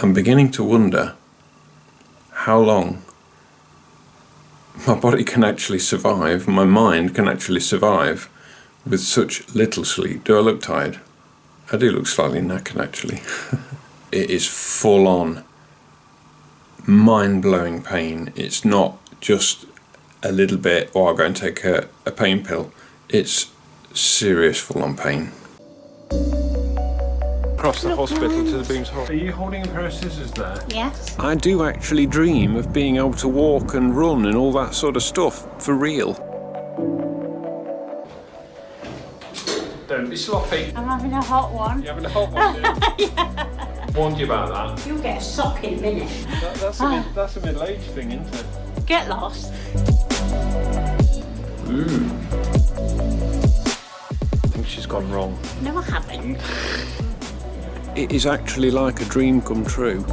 I'm beginning to wonder how long my body can actually survive, my mind can actually survive with such little sleep. Do I look tired? I do look slightly knackered actually. It is full on, mind-blowing pain. It's not just a little bit, or I'll go and take a pain pill. It's serious full on pain. Across the hospital to the Booms Hospital. Are you holding a pair of scissors there? Yes. I do actually dream of being able to walk and run and all that sort of stuff, for real. Don't be sloppy. I'm having a hot one. You're having a hot one, dude? Yeah. Warned you about that. You'll get a sock in a minute. That's a middle-aged thing, isn't it? Get lost. Ooh. I think she's gone wrong. No, I haven't. It is actually like a dream come true.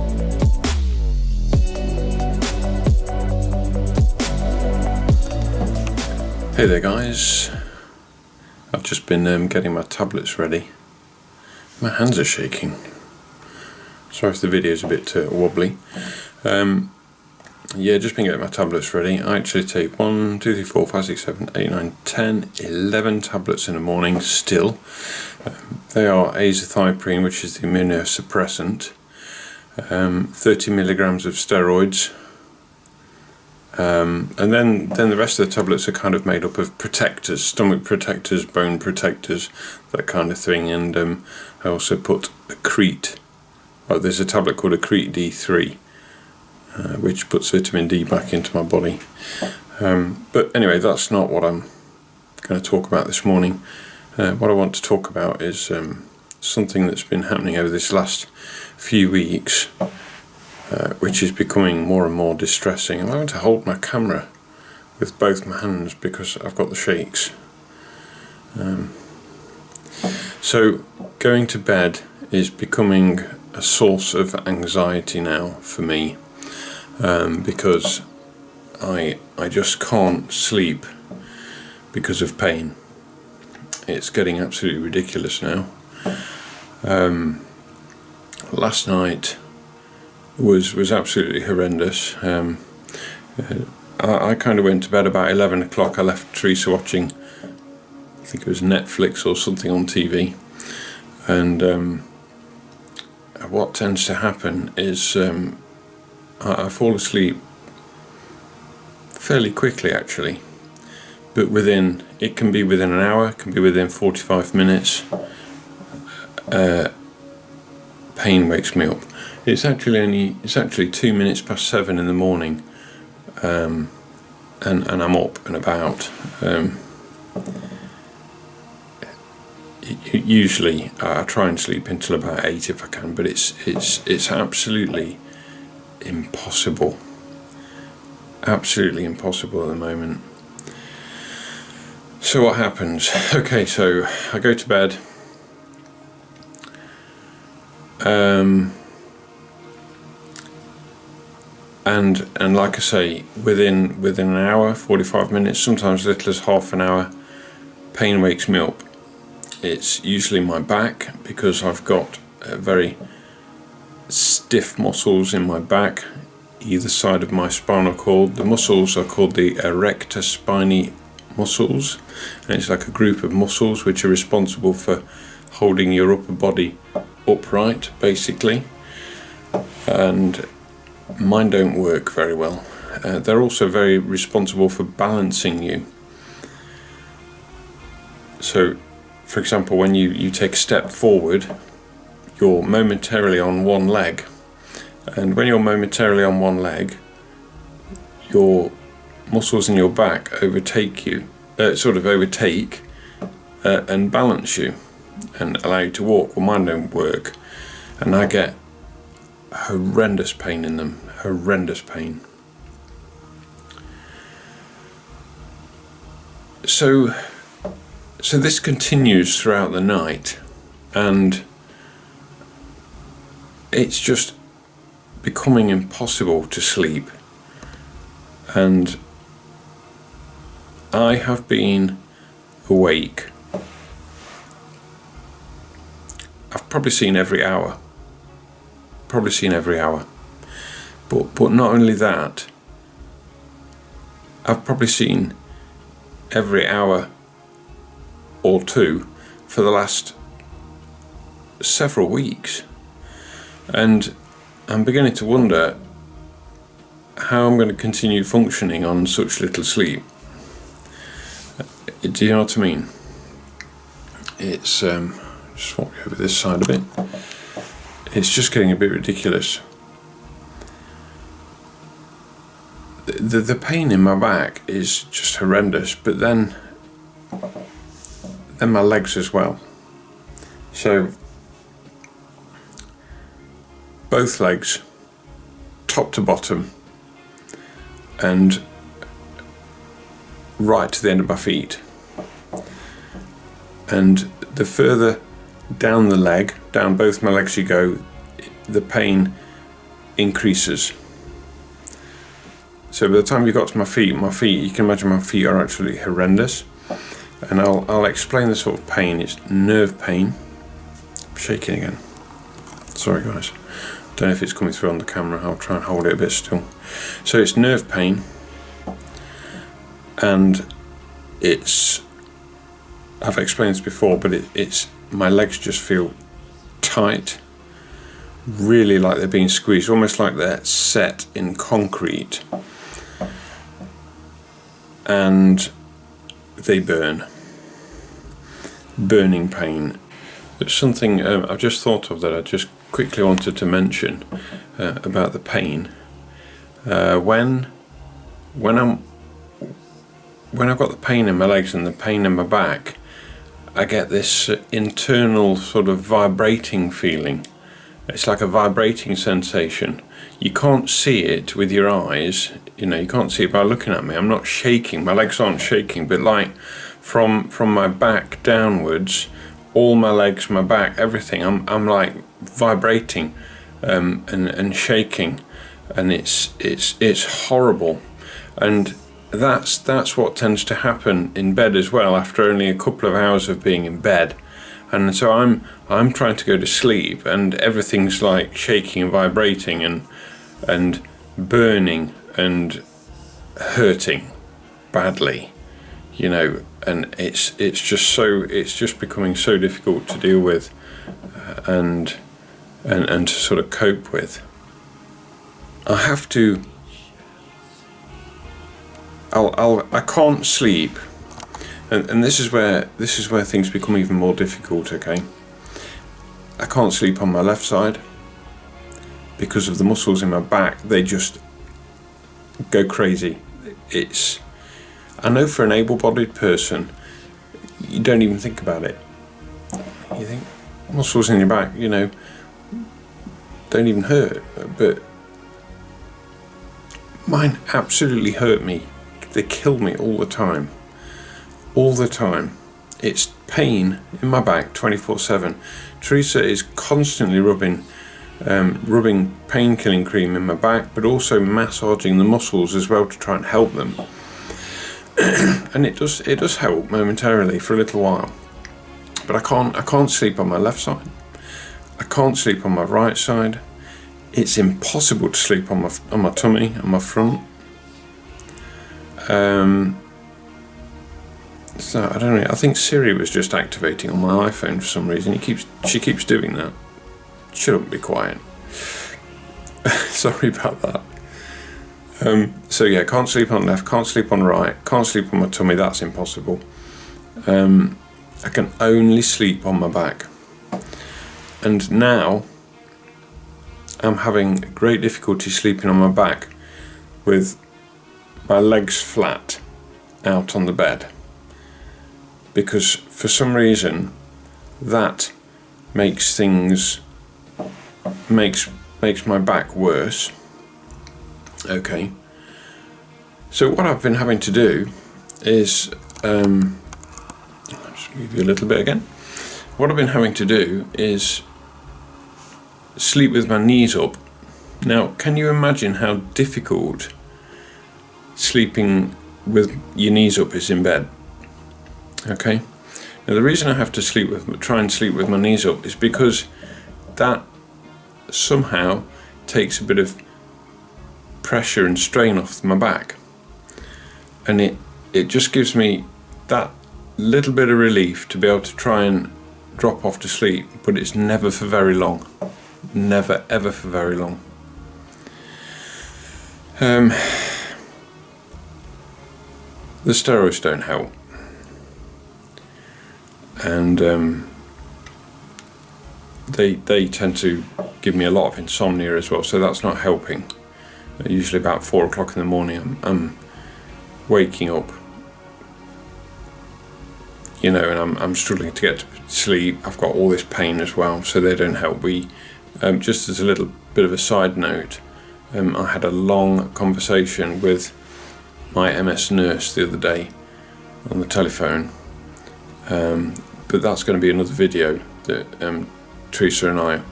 Hey there guys, I've just been getting my tablets ready. My hands are shaking. Sorry if the video's a bit wobbly. Yeah, just been getting my tablets ready. I actually take 1, 2, 3, 4, 5, 6, 7, 8, 9, 10, 11 tablets in the morning still. They are Azathioprine, which is the immunosuppressant, 30 milligrams of steroids, and then the rest of the tablets are kind of made up of protectors, stomach protectors, bone protectors, that kind of thing. And I also put Accrete. Oh, there's a tablet called Accrete D3, which puts vitamin D back into my body. But anyway, that's not what I'm going to talk about this morning. What I want to talk about is something that's been happening over this last few weeks, which is becoming more and more distressing. I'm having to hold my camera with both my hands because I've got the shakes. So going to bed is becoming a source of anxiety now for me, because I just can't sleep because of pain. It's getting absolutely ridiculous now. Last night was absolutely horrendous. I kind of went to bed about 11 o'clock. I left Teresa watching, I think it was Netflix or something on TV. And what tends to happen is I fall asleep fairly quickly actually. But it can be within an hour, it can be within 45 minutes. Pain wakes me up. It's actually 2 minutes past 7 in the morning, and I'm up and about. Usually I try and sleep until about 8 if I can, but it's absolutely impossible. Absolutely impossible at the moment. So what happens? Okay, so I go to bed. And like I say, within an hour, 45 minutes, sometimes as little as half an hour, pain wakes me up. It's usually my back, because I've got very stiff muscles in my back, either side of my spinal cord. The muscles are called the erector spinae muscles, and it's like a group of muscles which are responsible for holding your upper body upright, basically. And mine don't work very well. They're also very responsible for balancing you. So, for example, when you take a step forward, you're momentarily on one leg, and when you're momentarily on one leg, your muscles in your back overtake and balance you and allow you to walk. Well, mine don't work, and I get horrendous pain in them, horrendous pain. So this continues throughout the night, and it's just becoming impossible to sleep. And I have been awake, I've probably seen every hour, probably seen every hour. But not only that, I've probably seen every hour or two for the last several weeks. And I'm beginning to wonder how I'm going to continue functioning on such little sleep. Do you know what I mean? It's just swap over this side a bit. It's just getting a bit ridiculous. The pain in my back is just horrendous, but then my legs as well. So both legs, top to bottom, and right to the end of my feet. And the further down the leg, down both my legs you go, the pain increases. So by the time you got to my feet, you can imagine my feet are actually horrendous. And I'll explain the sort of pain. It's nerve pain. I'm shaking again. Sorry guys. Don't know if it's coming through on the camera. I'll try and hold it a bit still. So it's nerve pain. And it's, I've explained this before, but it's my legs just feel tight. Really like they're being squeezed. Almost like they're set in concrete. And they burn. Burning pain. There's something I've just thought of that I just quickly wanted to mention about the pain. When I've got the pain in my legs and the pain in my back, I get this internal sort of vibrating feeling. It's like a vibrating sensation. You can't see it with your eyes, you know, you can't see it by looking at me. I'm not shaking, my legs aren't shaking, but like from my back downwards, all my legs, my back, everything, I'm like vibrating and shaking, and it's horrible. And that's what tends to happen in bed as well, after only a couple of hours of being in bed. And so I'm trying to go to sleep, and everything's like shaking and vibrating and burning and hurting badly, you know. And it's just becoming so difficult to deal with and to sort of cope with. I can't sleep. And this is where things become even more difficult, okay? I can't sleep on my left side because of the muscles in my back. They just go crazy. I know for an able-bodied person, you don't even think about it. You think muscles in your back, you know, don't even hurt, but mine absolutely hurt me. They kill me all the time. All the time. It's pain in my back 24/7. Teresa is constantly rubbing pain-killing cream in my back, but also massaging the muscles as well to try and help them. And it does help momentarily for a little while. But I can't sleep on my left side. I can't sleep on my right side. It's impossible to sleep on my tummy, on my front. So I don't know. I think Siri was just activating on my iPhone for some reason. She keeps doing that. Shouldn't be quiet. Sorry about that. So yeah, can't sleep on left, can't sleep on right, can't sleep on my tummy. That's impossible. I can only sleep on my back. And now I'm having great difficulty sleeping on my back with my legs flat out on the bed, because for some reason that makes my back worse. Okay, so what I've been having to do is I'll just move you a little bit again. What I've been having to do is sleep with my knees up. Now, can you imagine how difficult sleeping with your knees up is in bed? Okay. Now the reason I have to try and sleep with my knees up is because that somehow takes a bit of pressure and strain off my back, and it just gives me that little bit of relief to be able to try and drop off to sleep, but it's never for very long. Never ever for very long. The steroids don't help, and they tend to give me a lot of insomnia as well, so that's not helping. Usually about 4 o'clock in the morning I'm waking up, you know, and I'm struggling to get to sleep. I've got all this pain as well, so they don't help. Just as a little bit of a side note, I had a long conversation with my MS nurse the other day on the telephone, but that's going to be another video that Teresa and I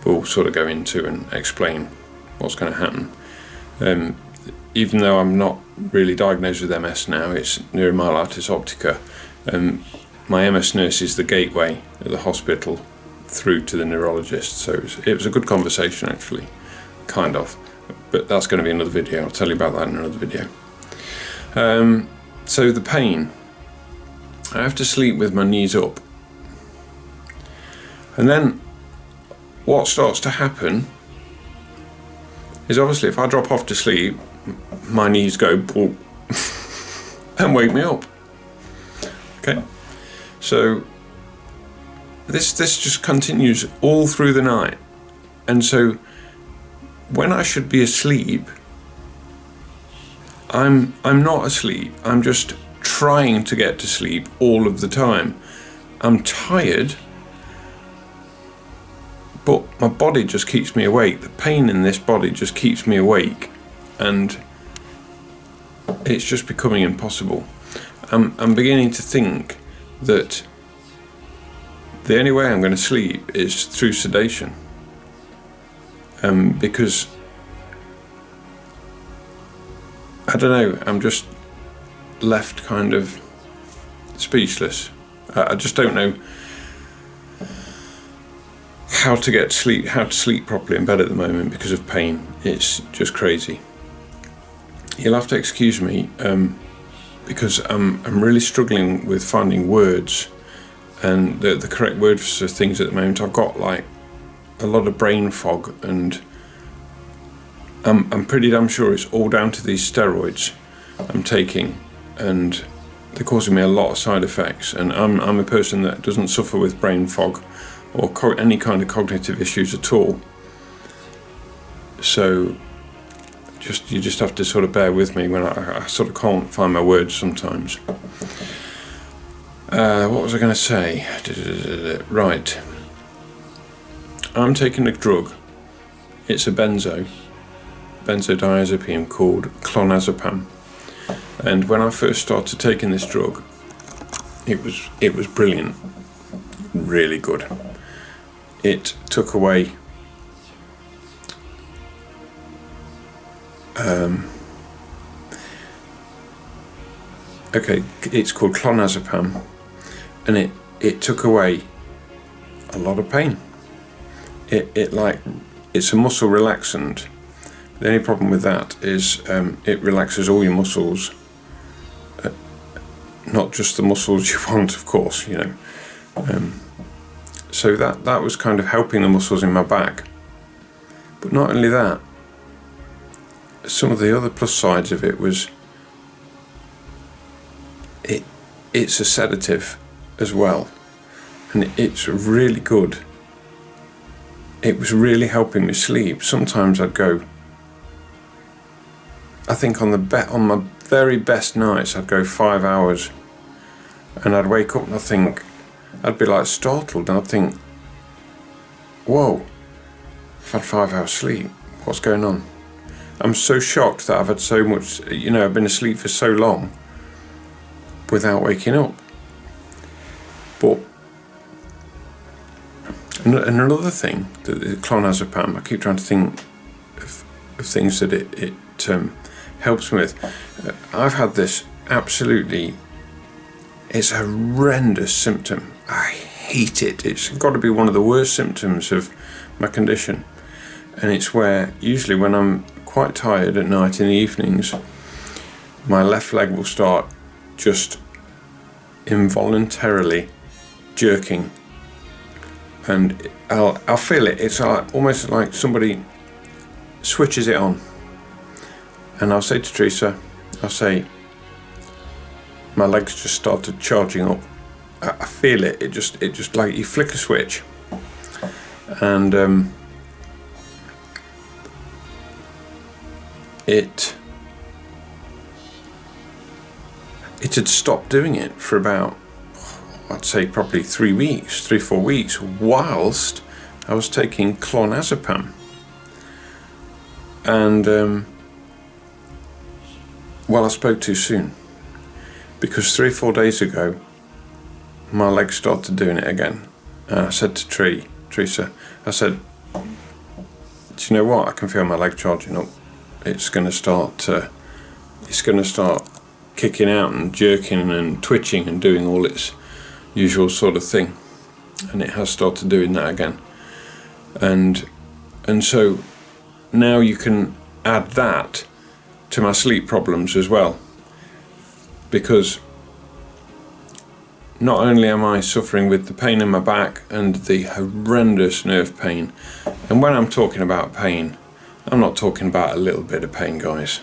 will sort of go into and explain what's going to happen. Even though I'm not really diagnosed with MS now, it's Neuromyelitis Optica. My MS nurse is the gateway at the hospital through to the neurologist, so it was a good conversation actually, kind of, but that's going to be another video. I'll tell you about that in another video. So the pain, I have to sleep with my knees up, and then what starts to happen is, obviously if I drop off to sleep, my knees go boom, and wake me up. Okay, so this just continues all through the night, and so when I should be asleep, I'm not asleep. I'm just trying to get to sleep all of the time. I'm tired, but my body just keeps me awake. The pain in this body just keeps me awake, and it's just becoming impossible. I'm beginning to think that the only way I'm going to sleep is through sedation, because I don't know, I'm just left kind of speechless. I just don't know how to sleep properly in bed at the moment because of pain. It's just crazy. You'll have to excuse me, because I'm really struggling with finding words and the correct words for things at the moment. I've got like a lot of brain fog, and I'm pretty damn sure it's all down to these steroids I'm taking, and they're causing me a lot of side effects. And I'm a person that doesn't suffer with brain fog or any kind of cognitive issues at all. So you just have to sort of bear with me when I sort of can't find my words sometimes. What was I going to say? Right. I'm taking a drug. It's a benzodiazepine called clonazepam. And when I first started taking this drug, it was brilliant. Really good. It took away it's called clonazepam, and it took away a lot of pain. It's a muscle relaxant. The only problem with that is it relaxes all your muscles, not just the muscles you want, of course, you know. So that was kind of helping the muscles in my back. But not only that, some of the other plus sides of it was it's a sedative as well, and it's really good. It was really helping me sleep. Sometimes I'd go, I think on my very best nights I'd go 5 hours, and I'd wake up and I'd be like startled, and I'd think, whoa, I've had 5 hours sleep, what's going on? I'm so shocked that I've had so much, you know, I've been asleep for so long without waking up. But another thing, the clonazepam, I keep trying to think of things that it helps me with. I've had this absolutely, it's a horrendous symptom. I hate it. It's got to be one of the worst symptoms of my condition. and it's where usually when I'm quite tired at night in the evenings, my left leg will start just involuntarily jerking, and I'll feel it. It's almost like somebody switches it on, and I'll say to Teresa, I'll say, my legs just started charging up. I feel it. It just like you flick a switch, and it had stopped doing it for about, I'd say probably 3 weeks, 3-4 weeks, whilst I was taking clonazepam. And well, I spoke too soon, because 3-4 days ago my legs started doing it again. And I said to Teresa, I said, do you know what? I can feel my leg charging up. It's going to start kicking out and jerking and twitching and doing all its usual sort of thing, and it has started doing that again. And so now you can add that to my sleep problems as well, because not only am I suffering with the pain in my back and the horrendous nerve pain, and when I'm talking about pain, I'm not talking about a little bit of pain, guys.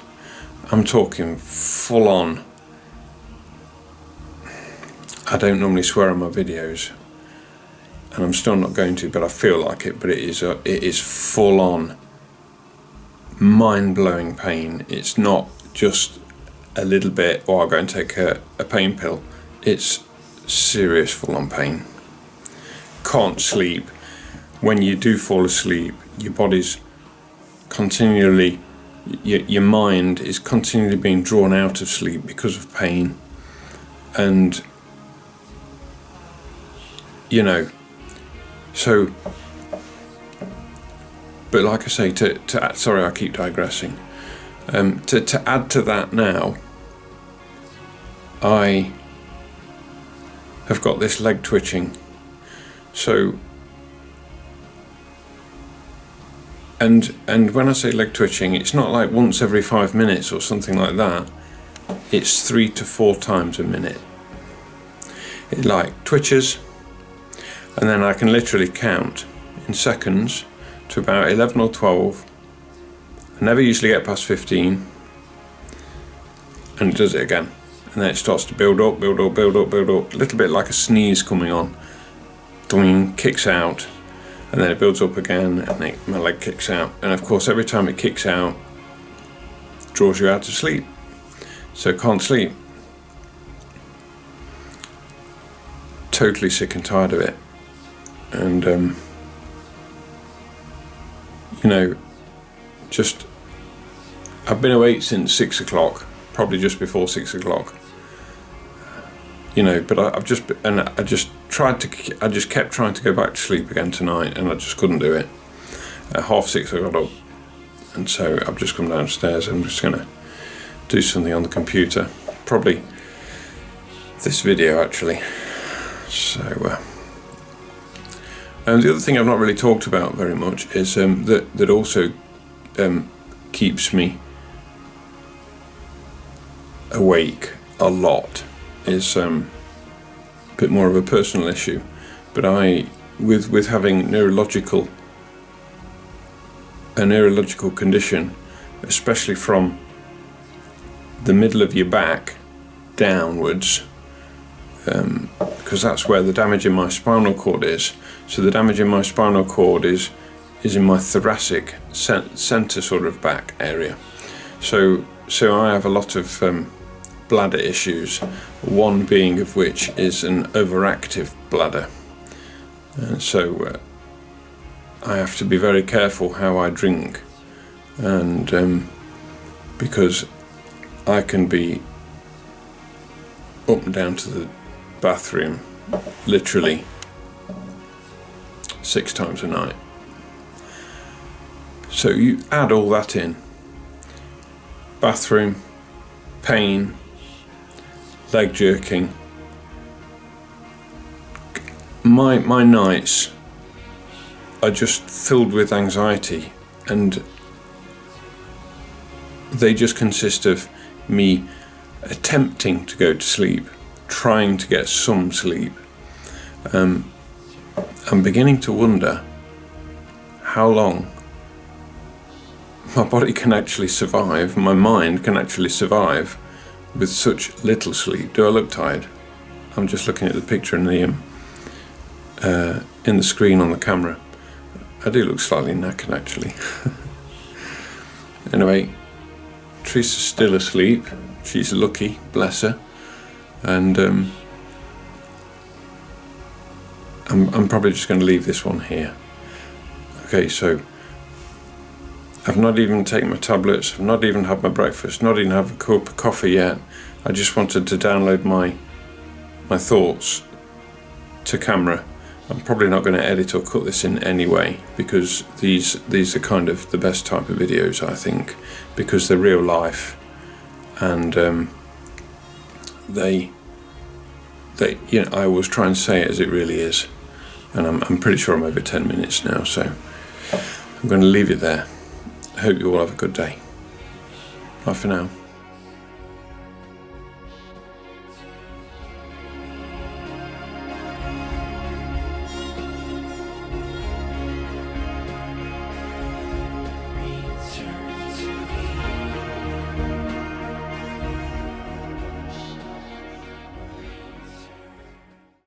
I'm talking full on. I don't normally swear on my videos, and I'm still not going to, but I feel like it. But it is full on, mind-blowing pain. It's not just a little bit, or I'll go and take a pain pill. It's serious full on pain. Can't sleep. When you do fall asleep, your body's continually, your mind is continually being drawn out of sleep because of pain. And you know, so, but like I say, sorry, I keep digressing. To add to that now, I have got this leg twitching. So, and when I say leg twitching, it's not like once every 5 minutes or something like that. It's 3 to 4 times a minute. It like twitches, and then I can literally count in seconds to about 11 or 12. I never usually get past 15, and it does it again, and then it starts to build up, a little bit like a sneeze coming on. Doing, kicks out, and then it builds up again, and my leg kicks out, and of course every time it kicks out, draws you out of sleep, so can't sleep. Totally sick and tired of it. And you know, just I've been awake since 6 o'clock, probably just before 6 o'clock. You know, but I just kept trying to go back to sleep again tonight, and I just couldn't do it. At 6:30 I got up, and so I've just come downstairs. I'm just gonna do something on the computer, probably this video actually. So. And the other thing I've not really talked about very much is that also keeps me awake a lot is a bit more of a personal issue, but with having a neurological condition, especially from the middle of your back downwards, because that's where the damage in my spinal cord is. So the damage in my spinal cord is in my thoracic center sort of back area. So I have a lot of bladder issues, one being of which is an overactive bladder. And so I have to be very careful how I drink, and because I can be up and down to the bathroom literally 6 times a night. So you add all that in, bathroom, pain, leg jerking. My nights are just filled with anxiety and they just consist of me attempting to go to sleep, trying to get some sleep. I'm beginning to wonder how long my body can actually survive, my mind can actually survive with such little sleep. Do I look tired? I'm just looking at the picture in the screen on the camera. I do look slightly knackered actually. Anyway, Teresa's still asleep. She's lucky, bless her. And I'm probably just going to leave this one here. Okay, so I've not even taken my tablets, I've not even had my breakfast, not even had a cup of coffee yet. I just wanted to download my thoughts to camera. I'm probably not going to edit or cut this in anyway, because these are kind of the best type of videos, I think, because they're real life, and they you know, I always try and say it as it really is, and I'm pretty sure I'm over 10 minutes now, so I'm going to leave it there. I hope you all have a good day. Bye for now.